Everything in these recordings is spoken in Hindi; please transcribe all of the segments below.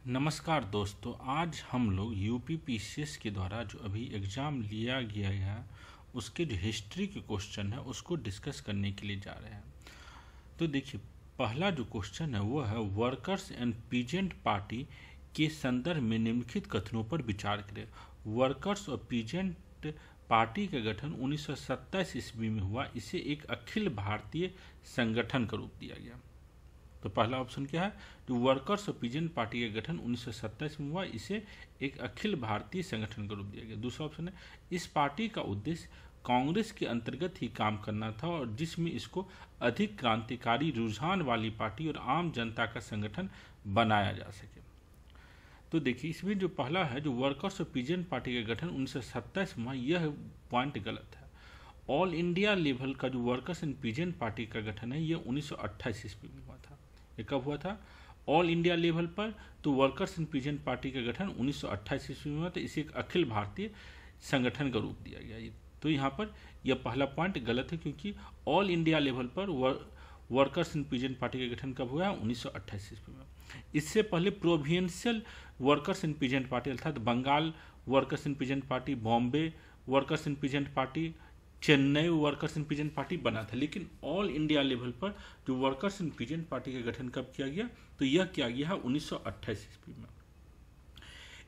नमस्कार दोस्तों, आज हम लोग यूपी पीसीएस के द्वारा जो अभी एग्ज़ाम लिया गया है उसके जो हिस्ट्री के क्वेश्चन है उसको डिस्कस करने के लिए जा रहे हैं। तो देखिए, पहला जो क्वेश्चन है वो है वर्कर्स एंड पीजेंट पार्टी के संदर्भ में निम्नलिखित कथनों पर विचार करें। वर्कर्स और पीजेंट पार्टी का गठन 1927 ईस्वी में हुआ। इसे एक अखिल भारतीय संगठन का रूप दिया गया। तो पहला ऑप्शन क्या है, जो वर्कर्स और पीजेंट पार्टी का गठन 1927 में हुआ, इसे एक अखिल भारतीय संगठन का रूप दिया गया। दूसरा ऑप्शन है, इस पार्टी का उद्देश्य कांग्रेस के अंतर्गत ही काम करना था और जिसमें इसको अधिक क्रांतिकारी रुझान वाली पार्टी और आम जनता का संगठन बनाया जा सके। तो देखिए, इसमें जो पहला है, जो वर्कर्स और पीजेंट पार्टी का गठन 1927 में हुआ, यह पॉइंट गलत है। ऑल इंडिया लेवल का जो वर्कर्स एंड पीजेंट पार्टी का गठन है, यह 1928 ईस्वी में हुआ था। ये कब हुआ था? ऑल इंडिया लेवल पर। तो वर्कर्स एंड पीजेंट पार्टी का गठन 1928 ईस्वी में हुआ, तो इसे एक अखिल भारतीय संगठन का रूप दिया गया। तो यहाँ पर यह पहला पॉइंट गलत है, क्योंकि ऑल इंडिया लेवल पर वर्कर्स एंड पीजेंट पार्टी का गठन कब हुआ? 1928 ईस्वी में। इससे पहले provincial workers and peasant party अर्थात Bengal workers and peasant party, Bombay workers and peasant party, Chennai workers and peasant party बना था। लेकिन ऑल इंडिया लेवल पर जो वर्कर्स एंड पीजेंट पार्टी का गठन कब किया गया? तो यह किया गया है 1928 ईस्वी में।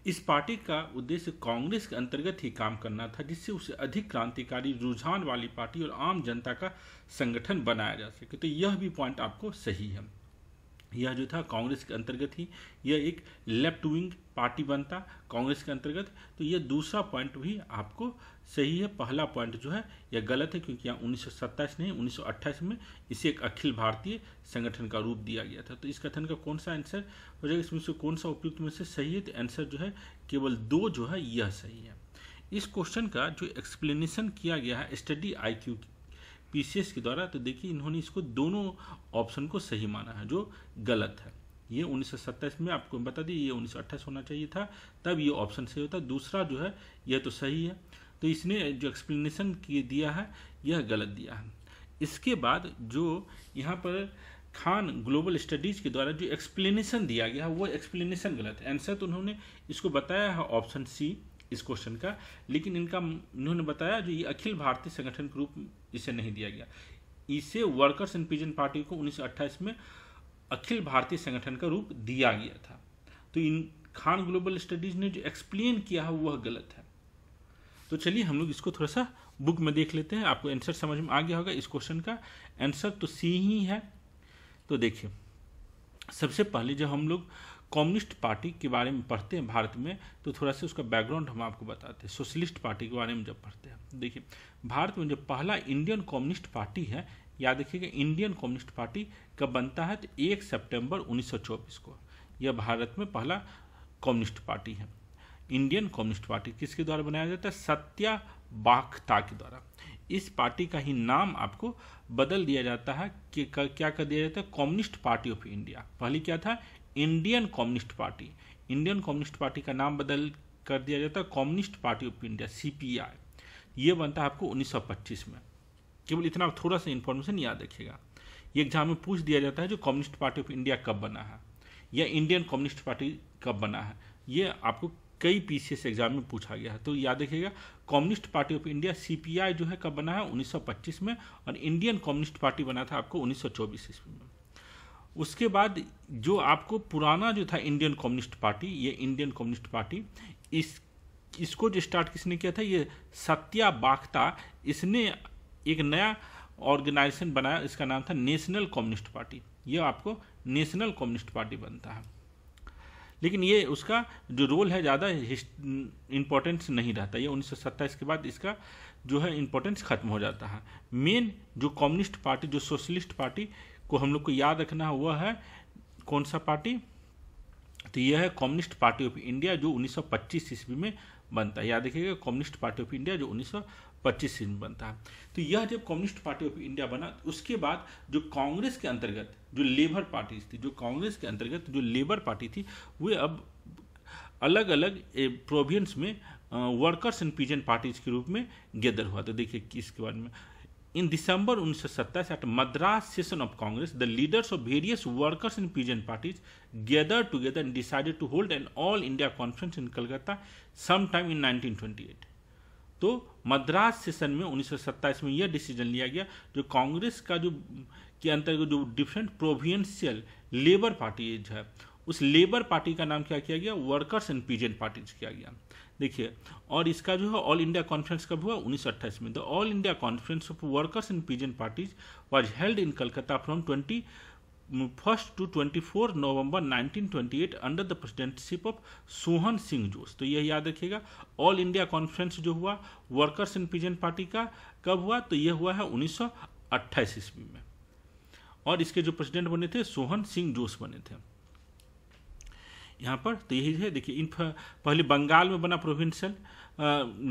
इस पार्टी का उद्देश्य कांग्रेस के अंतर्गत ही काम करना था, जिससे उसे अधिक क्रांतिकारी रुझान वाली पार्टी और आम जनता का संगठन बनाया जा सके। तो यह भी पॉइंट आपको सही है। यह जो था कांग्रेस के अंतर्गत ही यह एक लेफ्ट विंग पार्टी बनता कांग्रेस के अंतर्गत। तो यह दूसरा पॉइंट भी आपको सही है। पहला पॉइंट जो है यह गलत है, क्योंकि यहाँ 1927 नहीं 1928 में इसे एक अखिल भारतीय संगठन का रूप दिया गया था। तो इस कथन का कौन सा आंसर हो जाएगा, इसमें से कौन सा उपयुक्त में से सही है? तो आंसर जो है केवल 2 जो है यह सही है। इस क्वेश्चन का जो एक्सप्लेनेशन किया गया है स्टडी IQ पीसीएस के द्वारा, तो देखिए इन्होंने इसको दोनों ऑप्शन को सही माना है, जो गलत है। ये 1927 में आपको बता दी, ये 1928 होना चाहिए था, तब ये ऑप्शन सही होता। दूसरा जो है यह तो सही है। तो इसने जो एक्सप्लेनेशन दिया है यह गलत दिया है। इसके बाद जो यहाँ पर खान ग्लोबल स्टडीज के द्वारा जो एक्सप्लेनेशन दिया गया है वो एक्सप्लेनेशन गलत है। आंसर तो उन्होंने इसको बताया है ऑप्शन सी इस क्वेश्चन का, लेकिन इन्होंने बताया जो ये अखिल भारतीय संगठन के रूप इसे नहीं दिया गया। इसे वर्कर्स एंड पीजेंट पार्टी को 1928 में अखिल भारतीय संगठन का रूप दिया गया था। तो इन खान ग्लोबल स्टडीज ने जो एक्सप्लेन किया है वह गलत है। तो चलिए हम लोग इसको थोड़ा सा बुक में देख लेते हैं। आपको आंसर समझ में आ गया होगा। इस क्वेश्चन का आंसर तो सी ही है। तो देखिए, सबसे पहले जब हम लोग कम्युनिस्ट पार्टी के बारे में पढ़ते हैं भारत में, तो थोड़ा सा उसका बैकग्राउंड हम आपको बताते हैं। सोशलिस्ट पार्टी के बारे में जब पढ़ते हैं, देखिए भारत में जो पहला इंडियन कम्युनिस्ट पार्टी है, याद रखिएगा इंडियन कम्युनिस्ट पार्टी कब बनता है? तो 1 सितंबर 1924 को यह भारत में पहला कम्युनिस्ट पार्टी है। इंडियन कम्युनिस्ट पार्टी किसके द्वारा बनाया जाता है? सत्याबाख्ता के द्वारा। इस पार्टी का ही नाम आपको बदल दिया जाता है कि क्या कर दिया जाता है? Communist party of India. पहले क्या था? Indian communist party. Indian communist party का नाम बदल कर दिया जाता है communist party of India, CPI। ये बनता है आपको 1925 में। केवल इतना थोड़ा सा इंफॉर्मेशन याद रखिएगा। ये एग्जाम में पूछ दिया जाता है जो कम्युनिस्ट पार्टी ऑफ इंडिया कब बना है या इंडियन कम्युनिस्ट पार्टी कब बना है। ये आपको कई पीसीएस एग्जाम में पूछा गया है। तो याद रखिएगा communist party of India CPI जो है कब बना है? 1925 में। और इंडियन कम्युनिस्ट पार्टी बना था आपको 1924 ईस्वी में। उसके बाद जो आपको पुराना जो था इंडियन कम्युनिस्ट पार्टी, ये इंडियन कम्युनिस्ट पार्टी इसको जो स्टार्ट किसने किया था? ये सत्याबाख्ता। इसने एक नया ऑर्गेनाइजेशन बनाया, इसका नाम था नेशनल कम्युनिस्ट पार्टी। ये आपको नेशनल कम्युनिस्ट पार्टी बनता है। लेकिन ये उसका जो रोल है ज़्यादा इंपॉर्टेंस नहीं रहता। ये 1927 के बाद इसका जो है इंपॉर्टेंस खत्म हो जाता है। मेन जो कम्युनिस्ट पार्टी, जो सोशलिस्ट पार्टी को हम लोग को याद रखना है वह है कौन सा पार्टी? तो यह है कम्युनिस्ट पार्टी ऑफ इंडिया, जो 1925 ईस्वी में बनता है। याद रखिएगा कम्युनिस्ट पार्टी ऑफ इंडिया जो 1925 ईस्वी में बनता है। तो यह जब कम्युनिस्ट पार्टी ऑफ इंडिया बना, उसके बाद जो कांग्रेस के अंतर्गत जो लेबर पार्टी थी, जो कांग्रेस के अंतर्गत जो लेबर पार्टी थी, वे अब अलग अलग प्रोविंस में वर्कर्स एंड पीजेंट पार्टीज के रूप में गैदर हुआ। तो देखिए किसके बारे में, In December 1927, at Madras session of Congress, the leaders of various workers and peasant parties gathered together and decided to hold an all India conference in Calcutta sometime in 1928. तो मद्रास सेशन में 1927 में यह डिसीजन लिया गया, जो कांग्रेस का जो के अंतर्गत जो डिफरेंट प्रोविंशियल लेबर पार्टीज है, उस लेबर पार्टी का नाम क्या किया गया, वर्कर्स एंड पीजेंट पार्टीज किया गया। देखिए, और इसका जो है ऑल इंडिया कॉन्फ्रेंस कब हुआ, 1928 में। The all India conference of workers and peasant parties was held in Calcutta from 21 to 24 November 1928 under the presidentship of Sohan Singh जोश। तो यह याद रखिएगा, ऑल इंडिया कॉन्फ्रेंस जो हुआ वर्कर्स एंड पीजेंट पार्टी का कब हुआ, तो यह हुआ है 1928 ईस्वी में, और इसके जो प्रेसिडेंट बने थे सोहन सिंह जोश बने थे यहाँ पर। तो यही है, देखिए, इन पहले बंगाल में बना प्रोविंशियल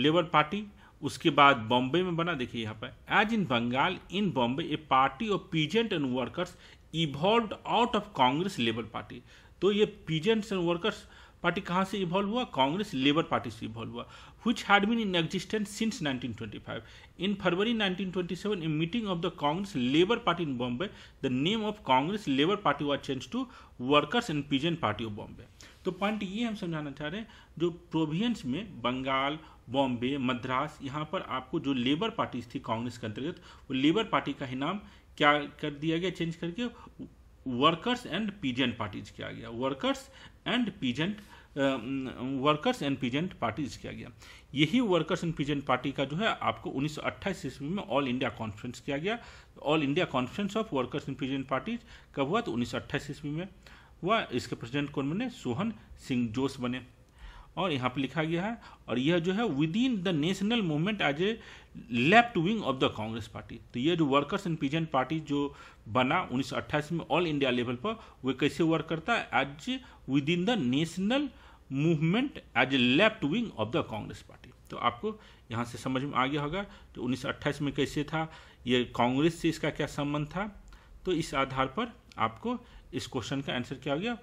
लेबर पार्टी, उसके बाद बॉम्बे में बना। देखिए यहाँ पर, as in Bengal in Bombay a party of peasant and workers evolved out of Congress labour party. तो ये पीजेंट्स एंड वर्कर्स पार्टी कहाँ से इवॉल्व हुआ, कांग्रेस लेबर पार्टी से इवॉल्व हुआ, which had been in existence since 1925. In February 1927, a meeting of the Congress Labour Party in Bombay, the name of Congress Labour Party was changed to Workers and Peasant Party of Bombay. तो पॉइंट ये हम समझाना चाह रहे हैं, जो प्रोविंस में बंगाल, बॉम्बे, मद्रास, यहाँ पर आपको जो लेबर पार्टीज थी कांग्रेस के अंतर्गत, वो लेबर पार्टी का ही नाम क्या कर दिया गया, चेंज करके वर्कर्स एंड पीजेंट पार्टीज किया गया, वर्कर्स एंड पीजेंट पार्टीज किया गया। यही वर्कर्स एंड पीजेंट पार्टी का जो है आपको 1928 ईस्वी में ऑल इंडिया कॉन्फ्रेंस किया गया। All India conference of workers and peasant parties कब हुआ, तो 1928 ईस्वी में हुआ। इसके प्रेसिडेंट कौन बने, सोहन सिंह जोश बने, और यहाँ पे लिखा गया है, और यह जो है within the national movement as a left wing of the Congress party. तो ये जो वर्कर्स एंड पीजेंट पार्टी जो बना 1928 में ऑल इंडिया लेवल पर, वो कैसे वर्क करता है, as within the national movement as a left wing of the Congress party. तो आपको यहाँ से समझ में आ गया होगा तो 1928 में कैसे था, ये कांग्रेस से इसका क्या संबंध था। तो इस आधार पर आपको इस क्वेश्चन का आंसर क्या हो गया,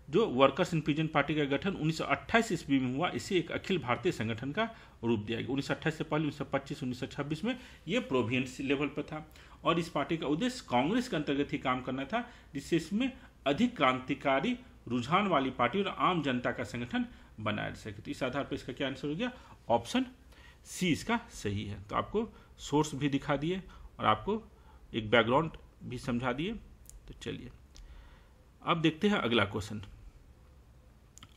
जो वर्कर्स एंड पीजेंट पार्टी का गठन 1928 ईस्वी में हुआ, इसे एक अखिल भारतीय संगठन का रूप दिया गया। 1928 से पहले 1925, 1926 में ये प्रोविंस लेवल पर था, और इस पार्टी का उद्देश्य कांग्रेस के अंतर्गत ही काम करना था, जिससे इसमें अधिक क्रांतिकारी रुझान वाली पार्टी और आम जनता का संगठन बनाया जा सके। तो इस आधार पर इसका क्या आंसर हो गया, ऑप्शन सी इसका सही है। तो आपको सोर्स भी दिखा दिए और आपको एक बैकग्राउंड भी समझा दिए। तो चलिए अब देखते हैं अगला क्वेश्चन।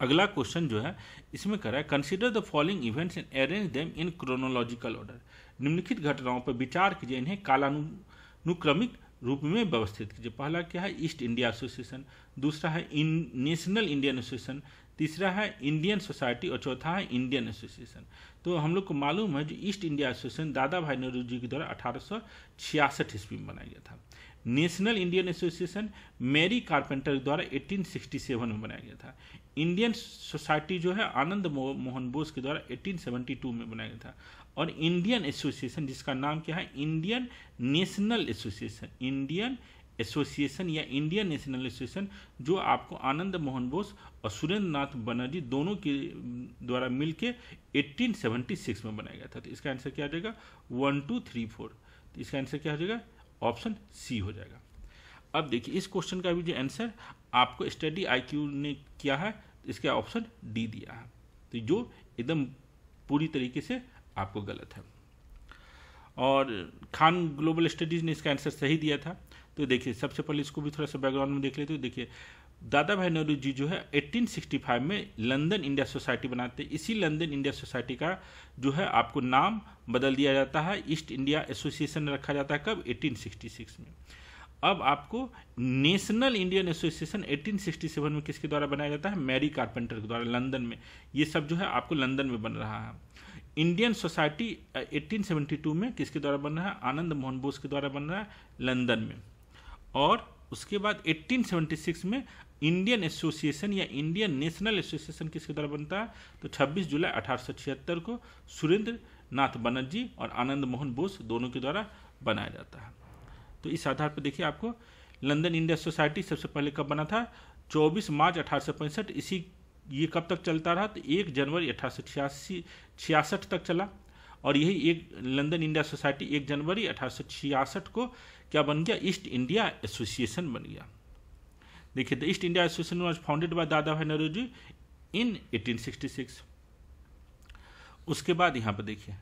अगला क्वेश्चन जो है इसमें कर रहा है, consider the following events and arrange them in chronological order. निम्नलिखित घटनाओं पर विचार कीजिए, इन्हें कालानुक्रमिक रूप में व्यवस्थित कीजिए। पहला क्या है, ईस्ट इंडिया एसोसिएशन, दूसरा है नेशनल इंडियन एसोसिएशन, तीसरा है इंडियन सोसाइटी, और चौथा है इंडियन एसोसिएशन। तो हम लोग को मालूम है जो ईस्ट इंडिया एसोसिएशन दादा भाई नेहरू जी के द्वारा 1866 ईस्वी में बनाया गया था। National Indian association Mary Carpenter द्वारा 1867 में बनाया गया था। इंडियन सोसाइटी जो है आनंद मोहन बोस के द्वारा 1872 में बनाया गया था। और इंडियन एसोसिएशन जिसका नाम क्या है, Indian national association, Indian association या इंडियन नेशनल एसोसिएशन, जो आपको आनंद मोहन बोस और सुरेंद्र नाथ बनर्जी दोनों के द्वारा मिलके 1876 में बनाया गया था। तो इसका आंसर क्या हो जाएगा, 1 2 3 4। तो इसका आंसर क्या हो जाएगा, ऑप्शन सी हो जाएगा। अब देखिए इस क्वेश्चन का भी जो आंसर आपको स्टडी आईक्यू ने किया है, इसका ऑप्शन डी दिया है, तो जो एकदम पूरी तरीके से आपको गलत है। और खान ग्लोबल स्टडीज ने इसका आंसर सही दिया था। तो देखिए सबसे पहले इसको भी थोड़ा सा बैकग्राउंड में देख लेते हैं। देखिए दादा भाई नेहरू जी जो है 1865 में लंदन इंडिया सोसाइटी बनाते हैं। इसी लंदन इंडिया सोसाइटी का जो है आपको नाम बदल दिया जाता है, ईस्ट इंडिया एसोसिएशन रखा जाता है कब, 1866 में। अब आपको नेशनल इंडियन एसोसिएशन 1867 में किसके द्वारा बनाया जाता है, मैरी कारपेंटर के द्वारा लंदन में। ये सब जो है आपको लंदन में बन रहा है। इंडियन सोसाइटी 1872 में किसके द्वारा बन रहा है, आनंद मोहन बोस के द्वारा बन रहा है लंदन में। और उसके बाद 1876 में इंडियन एसोसिएशन या इंडियन नेशनल एसोसिएशन किसके द्वारा बनता है, तो 26 जुलाई 1876 को सुरेंद्र नाथ बनर्जी और आनंद मोहन बोस दोनों के द्वारा बनाया जाता है। तो इस आधार पर देखिए आपको लंदन इंडिया सोसाइटी सबसे पहले कब बना था, 24 मार्च 1865। इसी ये कब तक चलता रहा, तो 1 जनवरी 1866 तक चला। और यही एक लंदन इंडिया सोसाइटी 1 जनवरी 1866 को क्या बन गया, ईस्ट इंडिया एसोसिएशन बन गया। देखिए, the East India association was founded by दादा भाई नौरोजी इन 1866। उसके बाद यहाँ पर देखिए,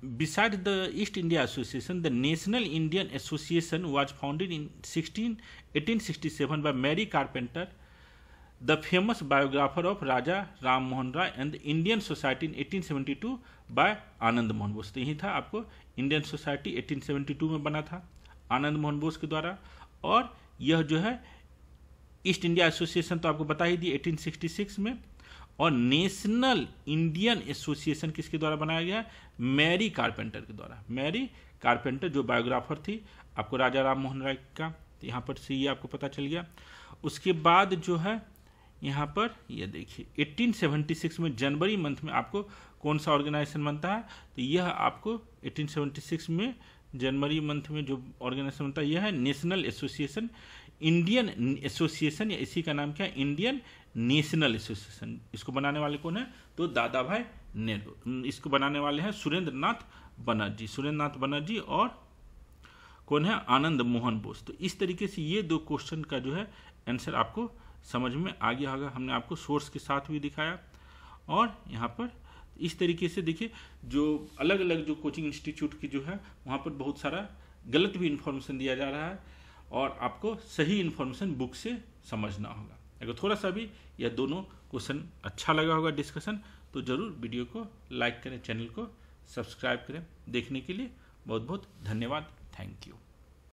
beside the East India association the national Indian association was founded in 1867 by Mary Carpenter, the famous biographer of Raja Ram Mohan Roy, and the Indian society in 1872 by Anand Mohan Bose. तो यही था, आपको इंडियन सोसाइटी 1872 में बना था आनंद मोहन बोस के द्वारा। और यह जो है ईस्ट इंडिया एसोसिएशन तो आपको बता ही दी 1866 में, और नेशनल इंडियन एसोसिएशन किसके द्वारा बनाया गया, मैरी कारपेंटर के द्वारा। मैरी कारपेंटर जो बायोग्राफर थी आपको राजा राम मोहन राय का, तो यहाँ पर से ये आपको पता चल गया। उसके बाद जो है यहाँ पर ये देखिए 1876 में जनवरी मंथ में आपको कौन सा ऑर्गेनाइजेशन बनता है, तो यह आपको 1876 में जनवरी मंथ में जो ऑर्गेनाइजेशन बनता है यह है नेशनल एसोसिएशन, इंडियन एसोसिएशन, या इसी का नाम क्या है, इंडियन नेशनल एसोसिएशन। इसको बनाने वाले कौन है, तो दादा भाई नेहरू। इसको बनाने वाले हैं सुरेंद्र नाथ बनर्जी और कौन है, आनंद मोहन बोस। तो इस तरीके से ये 2 क्वेश्चन का जो है आंसर आपको समझ में आ गया होगा। हमने आपको सोर्स के साथ भी दिखाया, और यहाँ पर इस तरीके से देखिए जो अलग अलग जो कोचिंग इंस्टीट्यूट की जो है वहाँ पर बहुत सारा गलत भी इन्फॉर्मेशन दिया जा रहा है, और आपको सही इन्फॉर्मेशन बुक से समझना होगा। अगर थोड़ा सा भी यह दोनों क्वेश्चन अच्छा लगा होगा डिस्कशन, तो ज़रूर वीडियो को लाइक करें, चैनल को सब्सक्राइब करें। देखने के लिए बहुत बहुत धन्यवाद। Thank you.